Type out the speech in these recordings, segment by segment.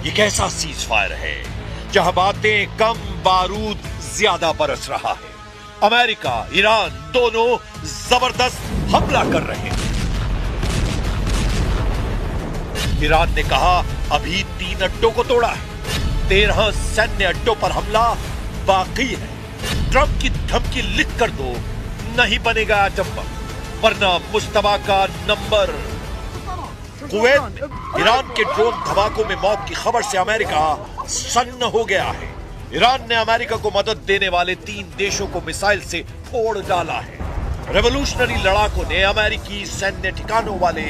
ये कैसा cease fire है जहां बातें कम, बारूद ज्यादा बरस रहा है। अमेरिका, ईरान दोनों जबरदस्त हमला कर रहे हैं। ईरान ने कहा अभी 3 अड्डों को तोड़ा है, 13 सैन्य अड्डों पर हमला बाकी है। ट्रंप की धमकी लिख कर दो, नहीं बनेगा एटम बम, वरना मुश्तबा का नंबर। कुवैत में ईरान के ड्रोन धमाकों में मौत की खबर से अमेरिका सन्न हो गया है। ईरान ने अमेरिका को मदद देने वाले 3 देशों को मिसाइल से फोड़ डाला है। रेवोल्यूशनरी लड़ाकों ने अमेरिकी सैन्य ठिकानों वाले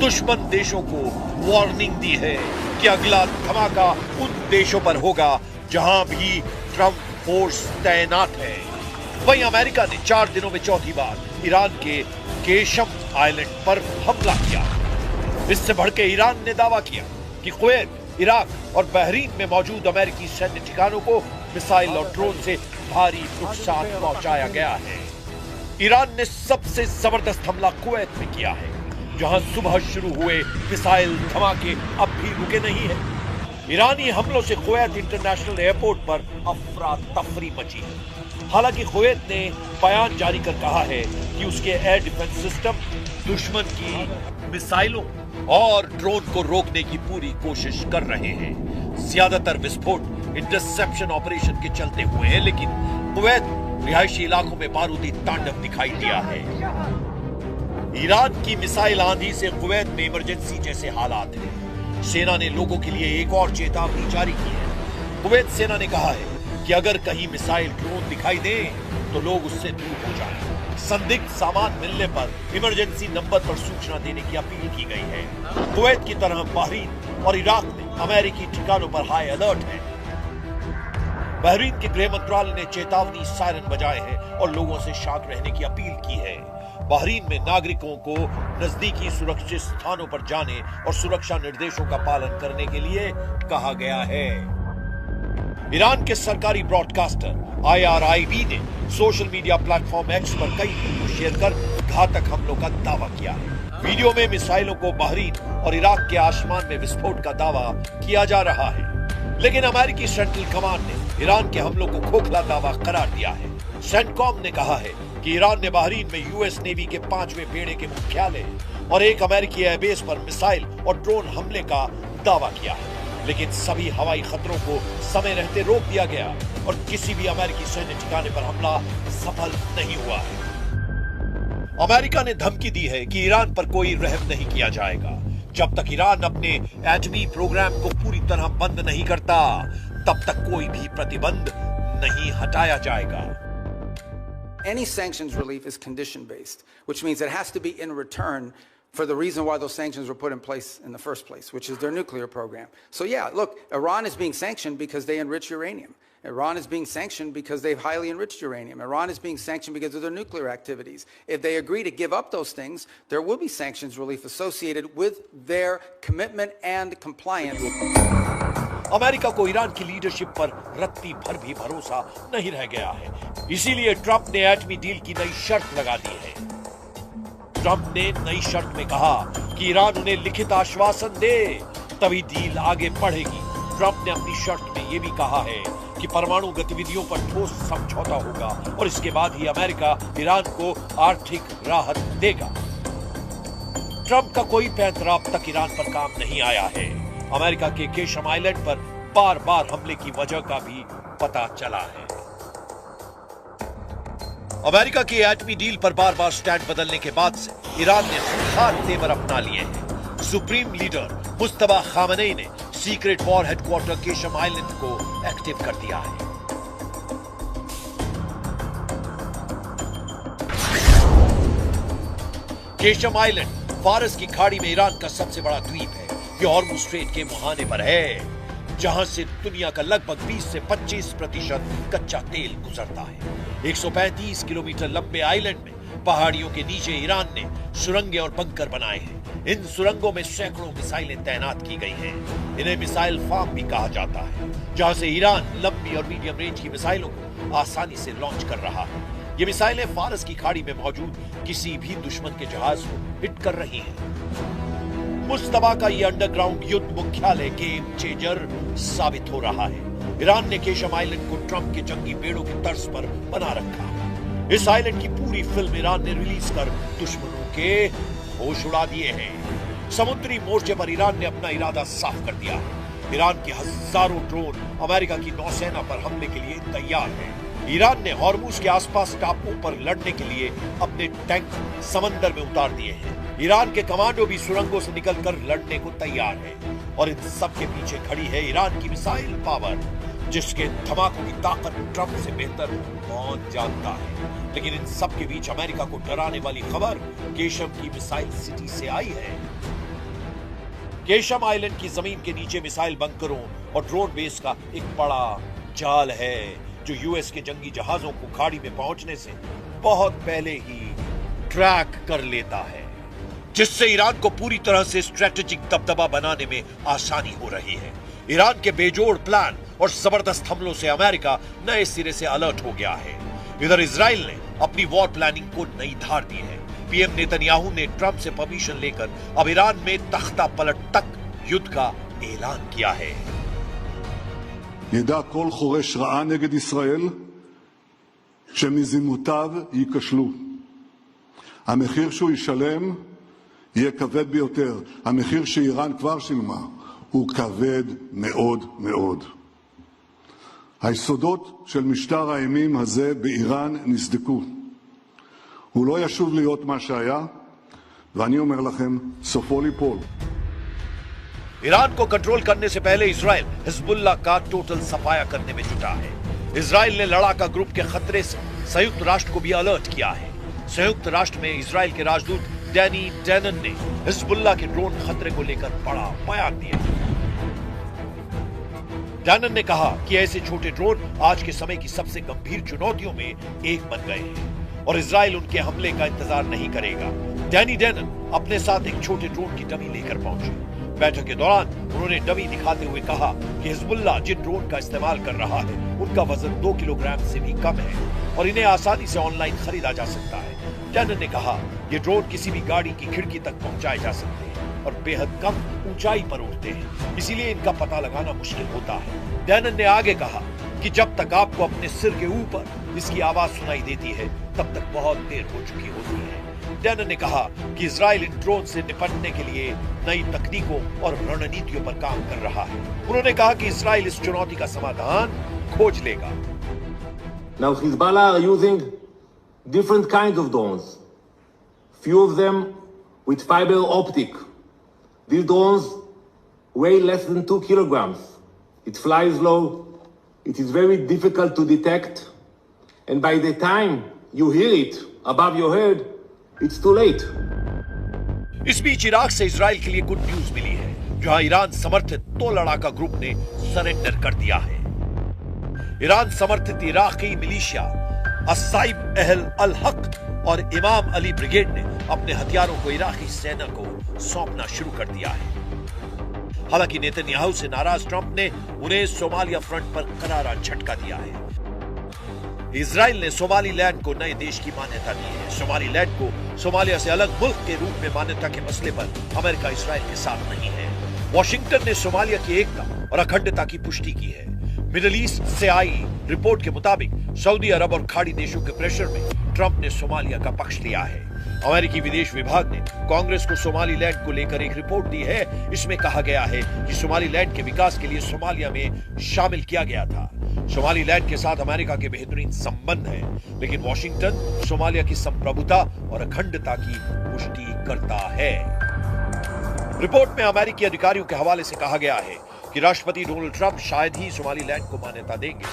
दुश्मन देशों को वार्निंग दी है कि अगला धमाका उन देशों पर होगा जहां भी ट्रंप फोर्स तैनात है। वहीं अमेरिका ने 4 दिनों में चौथी बार ईरान के केशम आइलैंड पर हमला किया। इससे भड़के ईरान ने दावा किया कि कुवैत, इराक और बहरीन में मौजूद अमेरिकी सैन्य ठिकानों को मिसाइल और ड्रोन से भारी नुकसान पहुंचाया गया है। ईरान ने सबसे जबरदस्त हमला कुवैत में किया है, जहां सुबह शुरू हुए मिसाइल धमाके अब भी रुके नहीं है। ईरानी हमलों से कुवैत इंटरनेशनल एयरपोर्ट पर अफरा तफरी मची है। हालांकि कुवैत ने बयान जारी कर कहा है कि उसके एयर डिफेंस सिस्टम दुश्मन की मिसाइलों और ड्रोन को रोकने की पूरी कोशिश कर रहे हैं। ज्यादातर विस्फोट इंटरसेप्शन ऑपरेशन के चलते हुए हैं, लेकिन कुवैत रिहायशी इलाकों में बारूदी तांडव दिखाई दिया है। ईरान की मिसाइल आंधी से कुवैत में इमरजेंसी जैसे हालात हैं। सेना ने लोगों के लिए एक और चेतावनी जारी की है। कुवैत सेना ने कहा है कि अगर कहीं मिसाइल, ड्रोन दिखाई दे तो लोग उससे दूर हो जाएं। संदिग्ध सामान मिलने पर इमरजेंसी नंबर पर सूचना देने की अपील की गई है। कुवैत की तरह बहरीन और इराक में अमेरिकी ठिकानों पर हाई अलर्ट है। बहरीन के गृह मंत्रालय ने चेतावनी सायरन बजाए हैं और लोगों से शांत रहने की अपील की है। बहरीन में नागरिकों को नजदीकी सुरक्षित स्थानों पर जाने और सुरक्षा निर्देशों का पालन करने के लिए कहा गया है। ईरान के सरकारी ब्रॉडकास्टर IRIB ने सोशल मीडिया प्लेटफॉर्म X पर कई वीडियो शेयर कर घातक हमलों का दावा किया है। वीडियो में मिसाइलों को बहरीन और इराक के आसमान में विस्फोट का दावा किया जा रहा है, लेकिन अमेरिकी सेंट्रल कमांड ने ईरान के हमलों को खोखला दावा करार दिया है। सेंटकॉम ने कहा है कि ईरान ने बहरीन में US नेवी के 5वें बेड़े के मुख्यालय और एक अमेरिकी एयरबेस पर मिसाइल और ड्रोन हमले का दावा किया है, लेकिन सभी हवाई खतरों को समय रहते रोक दिया गया और किसी भी अमेरिकी सैन्य ठिकाने पर हमला सफल नहीं हुआ है। अमेरिका ने धमकी दी है कि ईरान पर कोई रहम नहीं किया जाएगा। जब तक ईरान अपने एटमी प्रोग्राम को पूरी तरह बंद नहीं करता, तब तक कोई भी प्रतिबंध नहीं हटाया जाएगा। Any sanctions relief is condition based, which means it has to be in return for the reason why those sanctions were put in place in the first place, which is their nuclear program. So yeah, look, Iran is being sanctioned because they enrich uranium. Iran is being sanctioned because they've highly enriched uranium. Iran is being sanctioned because of their nuclear activities. If they agree to give up those things, there will be sanctions relief associated with their commitment and compliance. America को Iran की leadership पर रत्ती भर भी भरोसा नहीं रह गया है। इसीलिए ट्रंप ने एटमी डील की नई शर्त लगा दी है। ट्रंप ने नई शर्त में कहा कि ईरान उन्हें लिखित आश्वासन दे, तभी डील आगे बढ़ेगी। ट्रंप ने अपनी शर्त में यह भी कहा है कि परमाणु गतिविधियों पर ठोस समझौता होगा और इसके बाद ही अमेरिका ईरान को आर्थिक राहत देगा। ट्रंप का कोई पैंतरा अब तक ईरान पर काम नहीं आया है। अमेरिका के केशम आइलैंड पर बार बार हमले की वजह का भी पता चला है। अमेरिका की एटमी डील पर बार बार स्टैंड बदलने के बाद से ईरान ने खास तेवर अपना लिए हैं। सुप्रीम लीडर मुस्तबा खामनेई ने secret war headquarter Qeshm island को एक्टिव कर दिया है। केशम आइलैंड फारस की खाड़ी में ईरान का सबसे बड़ा द्वीप है। यह हॉर्मुज़ स्ट्रेट के मुहाने पर है, जहां से दुनिया का लगभग 20 से 25% कच्चा तेल गुजरता है। 135 किलोमीटर लंबे आइलैंड में पहाड़ियों के नीचे ईरान ने सुरंगें और बंकर बनाए हैं। इन सुरंगों में सैकड़ों मिसाइलें तैनात की गई हैं। इन्हें मिसाइल फार्म भी कहा जाता है, जहां से ईरान लंबी और मीडियम रेंज की मिसाइलों को आसानी से लॉन्च कर रहा है। ये मिसाइलें फारस की खाड़ी में मौजूद किसी भी दुश्मन के जहाज को हिट कर रही हैं। मुस्तफा का यह अंडरग्राउंड युद्ध मुख्यालय गेम चेंजर साबित हो रहा है। ईरान ने केशम आइलैंड को ट्रंप के जंगी बेड़ों की तर्ज पर बना रखा। इस आइलैंड की पूरी फिल्म ईरान ने रिलीज कर दुश्मनों के होश उड़ा दिए हैं। समुद्री मोर्चे पर ईरान ने अपना इरादा साफ कर दिया है। ईरान के हजारों ड्रोन अमेरिका की नौसेना पर हमले के लिए तैयार हैं। ईरान ने हॉर्मुज के आसपास टापुओं पर लड़ने के लिए अपने टैंक समंदर में उतार दिए हैं। ईरान के कमांडो भी सुरंगों से निकलकर लड़ने को तैयार है। और इन सब के पीछे खड़ी है ईरान की मिसाइल पावर, जिसके धमाकों की ताकत ट्रंप से बेहतर कौन जानता है। लेकिन इन सब के बीच अमेरिका को डराने वाली खबर केशम की मिसाइल सिटी से आई है। केशम आइलैंड की जमीन के नीचे मिसाइल बंकरों और ड्रोन बेस का एक बड़ा जाल है, जो यूएस के जंगी जहाजों को खाड़ी में पहुंचने से बहुत पहले ही ट्रैक कर लेता है, जिससे ईरान को पूरी तरह से स्ट्रेटेजिक दबदबा बनाने में आसानी हो रही है। ईरान के बेजोड़ प्लान और जबरदस्त हमलों से अमेरिका नए सिरे से अलर्ट हो गया है। इधर इजराइल ने अपनी वॉर प्लानिंग को नई धार दी है। पीएम नेतन्याहू ने ट्रंप से परमिशन लेकर अब ईरान में तख्ता पलट तक युद्ध का ऐलान किया है। ידע כל חורש רעה נגד ישראל שמזימותיו ייכשלו. המחיר שהוא ישלם יהיה כבד ביותר. המחיר שאיראן כבר שילמה הוא כבד מאוד מאוד. היסודות של משטר האימים הזה באיראן נסדקו. הוא לא ישוב להיות מה שהיה, ואני אומר לכם, סופו ליפול. ईरान को कंट्रोल करने से पहले इजराइल हिजबुल्लाह का टोटल सफाया करने में जुटा है। इजराइल ने लड़ाका ग्रुप के खतरे से संयुक्त राष्ट्र को भी अलर्ट किया है। संयुक्त राष्ट्र में इजराइल के राजदूत डैनी डैनन ने हिजबुल्लाह के ड्रोन खतरे को लेकर बड़ा बयान दिया। डैनन ने कहा कि ऐसे छोटे ड्रोन आज के समय की सबसे गंभीर चुनौतियों में एक बन गए हैं और इजराइल उनके हमले का इंतजार नहीं करेगा। डैनी डैनन अपने साथ एक छोटे ड्रोन की डमी लेकर पहुंचे। बैठक के दौरान उन्होंने डमी दिखाते हुए कहा कि हिजबुल्लाह जिन ड्रोन का इस्तेमाल कर रहा है उनका वजन 2 किलोग्राम से भी कम है और इन्हें आसानी से ऑनलाइन खरीदा जा सकता है। डैनन ने कहा ये ड्रोन किसी भी गाड़ी की खिड़की तक पहुंचाए जा सकते हैं और बेहद कम ऊंचाई पर उड़ते हैं, इसीलिए इनका पता लगाना मुश्किल होता है। डैनन ने आगे कहा कि जब तक आपको अपने सिर के ऊपर इसकी आवाज सुनाई देती है तब तक बहुत देर हो चुकी होती है। डैनन ने कहा कि इजराइल इन ड्रोन से निपटने के लिए नई तकनीकों और रणनीतियों पर काम कर रहा है। उन्होंने कहा कि इजराइल इस चुनौती का समाधान खोज लेगा। Now Hezbollah are using different kinds of drones. Few of them with fiber optic. These drones weigh less than 2 kilograms. It flies low. It is very difficult to detect. And by the time you hear it above your head, it's too late. इस बीच Iraq से Israel के लिए good news मिली है, जहां Iran समर्थित 2 लड़ाका group ने surrender कर दिया है। ईरान समर्थित इराकी मिलिशिया अस्साइब अहल अल हक और इमाम अली ब्रिगेड ने अपने हथियारों को इराकी सेना को सौंपना शुरू कर दिया है। हालांकि नेतन्याहू से नाराज ट्रंप ने उन्हें सोमालिया फ्रंट पर करारा झटका दिया है। इजराइल ने सोमालीलैंड को नए देश की मान्यता दी है। सोमालीलैंड को सोमालिया से अलग मुल्क के रूप में मान्यता के मसले पर अमेरिका इजराइल के साथ नहीं है। वॉशिंगटन ने सोमालिया की एकता और अखंडता की पुष्टि की है। मिडिल ईस्ट से आई रिपोर्ट के मुताबिक सऊदी अरब और खाड़ी देशों के प्रेशर में ट्रंप ने सोमालिया का पक्ष लिया है। अमेरिकी विदेश विभाग ने कांग्रेस को सोमालीलैंड को लेकर एक रिपोर्ट दी है। इसमें कहा गया है कि सोमालीलैंड के विकास के लिए सोमालिया में शामिल किया गया था। सोमालीलैंड के साथ अमेरिका के बेहतरीन संबंध हैं, लेकिन वॉशिंगटन सोमालिया की संप्रभुता और अखंडता की पुष्टि करता है। रिपोर्ट में अमेरिकी अधिकारियों के हवाले से कहा गया है कि राष्ट्रपति डोनाल्ड ट्रंप शायद ही सोमालीलैंड को मान्यता देंगे,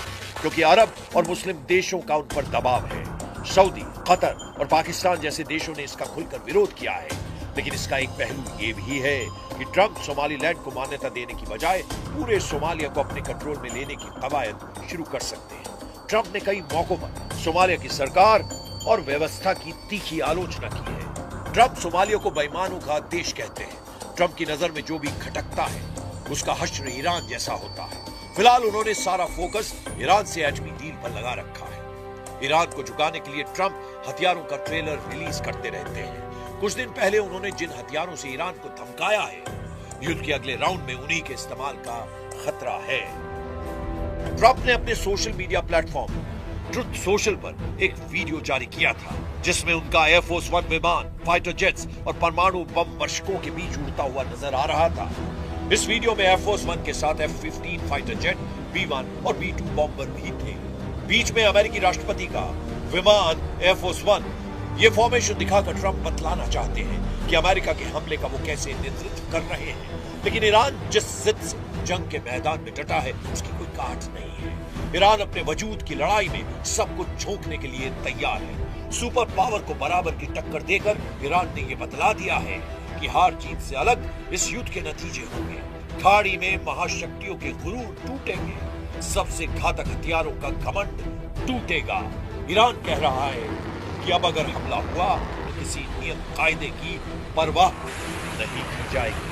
क्योंकि अरब और मुस्लिम देशों का उन पर दबाव है। सऊदी, कतर और पाकिस्तान जैसे देशों ने इसका खुलकर विरोध किया है। लेकिन इसका एक पहलू ये भी है कि ट्रंप सोमालीलैंड को मान्यता देने की बजाय पूरे सोमालिया को अपने कंट्रोल में लेने की कवायद शुरू कर सकते हैं। ट्रंप ने कई मौकों पर सोमालिया की सरकार और व्यवस्था की तीखी आलोचना की है। ट्रंप सोमालिया को बेईमानों का देश कहते हैं। ट्रंप की नजर में जो भी खटकता है उसका हश्र ईरान जैसा होता है। फिलहाल उन्होंने सारा फोकस ईरान से एटमी डील पर लगा रखा है। ईरान को झुकाने के लिए ट्रंप हथियारों का ट्रेलर रिलीज करते रहते हैं। कुछ दिन पहले उन्होंने जिन हथियारों से ईरान को धमकाया है, युद्ध के अगले राउंड में उन्हीं के इस्तेमाल का खतरा है। ट्रंप ने अपने social media platform truth social पर एक वीडियो जारी किया था, जिसमें उनका एयरफोर्स वन विमान, फाइटर जेट्स और परमाणु बम वर्षकों के बीच उड़ता हुआ नजर आ रहा था। इस वीडियो में एयरफोर्स वन के साथ F-15 फाइटर जेट, B-1 और B-2 बॉम्बर भी थे। बीच में अमेरिकी राष्ट्रपति का विमान एयरफोर्स वन। ये फॉर्मेशन दिखाकर ट्रंप बतलाना चाहते हैं कि अमेरिका के हमले का वो कैसे नेतृत्व कर रहे हैं। लेकिन ईरान जिस जिद से जंग के मैदान में डटा है, उसकी कोई काट नहीं है। ईरान अपने वजूद की लड़ाई में सब कुछ झोंकने के लिए तैयार है। सुपर पावर को बराबर की टक्कर देकर ईरान ने ये बतला दिया है कि हार जीत से अलग इस युद्ध के नतीजे होंगे। खाड़ी में महाशक्तियों के गुरूर टूटेंगे, सबसे घातक हथियारों का घमंड टूटेगा। ईरान कह रहा है कि अब अगर हमला हुआ तो किसी नियम कायदे की परवाह नहीं की जाएगी।